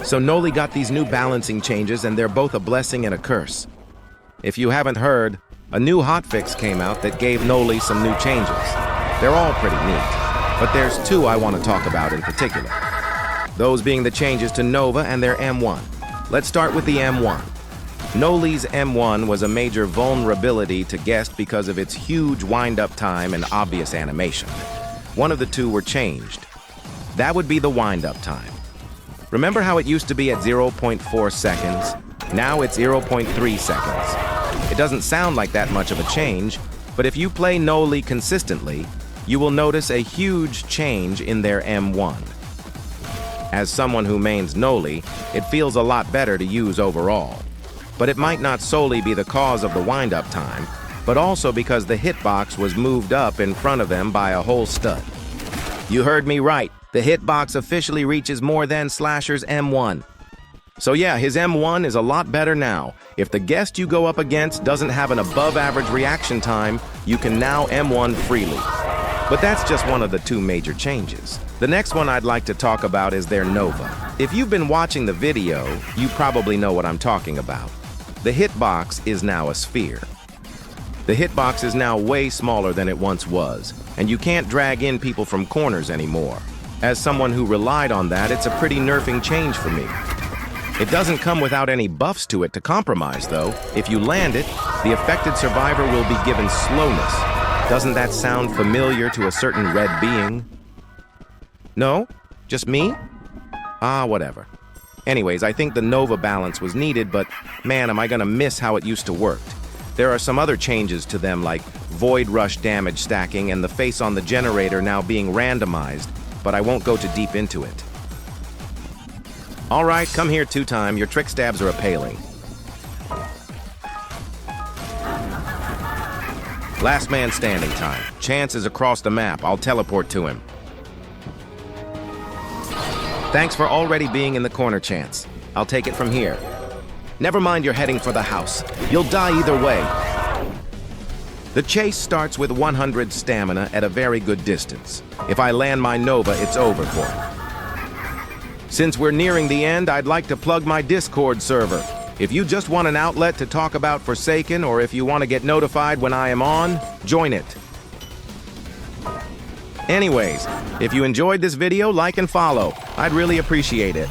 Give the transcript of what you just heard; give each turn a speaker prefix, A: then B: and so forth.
A: So Noli got these new balancing changes, and they're both a blessing and a curse. If you haven't heard, a new hotfix came out that gave Noli some new changes. They're all pretty neat, but there's two I want to talk about in particular. Those being the changes to Nova and their M1. Let's start with the M1. Noli's M1 was a major vulnerability to Guest because of its huge wind-up time and obvious animation. One of the two were changed. That would be the wind-up time. Remember how it used to be at 0.4 seconds? Now it's 0.3 seconds. It doesn't sound like that much of a change, but if you play Noli consistently, you will notice a huge change in their M1. As someone who mains Noli, it feels a lot better to use overall. But it might not solely be the cause of the wind-up time, but also because the hitbox was moved up in front of them by a whole stud. You heard me right. The hitbox officially reaches more than Slasher's M1. So yeah, his M1 is a lot better now. If the Guest you go up against doesn't have an above-average reaction time, you can now M1 freely. But that's just one of the two major changes. The next one I'd like to talk about is their Nova. If you've been watching the video, you probably know what I'm talking about. The hitbox is now a sphere. The hitbox is now way smaller than it once was, and you can't drag in people from corners anymore. As someone who relied on that, it's a pretty nerfing change for me. It doesn't come without any buffs to it to compromise, though. If you land it, the affected survivor will be given slowness. Doesn't that sound familiar to a certain red being? No? Just me? Ah, whatever. Anyways, I think the Nova balance was needed, but man, am I gonna miss how it used to work. There are some other changes to them, like Void Rush damage stacking and the face on the generator now being randomized, but I won't go too deep into it. All right, come here, two-time. Your trick stabs are appealing. Last man standing time. Chance is across the map. I'll teleport to him. Thanks for already being in the corner, Chance. I'll take it from here. Never mind you're heading for the house. You'll die either way. The chase starts with 100 stamina at a very good distance. If I land my Nova, it's over for him. Since we're nearing the end, I'd like to plug my Discord server. If you just want an outlet to talk about Forsaken, or if you want to get notified when I am on, join it. Anyways, if you enjoyed this video, like and follow. I'd really appreciate it.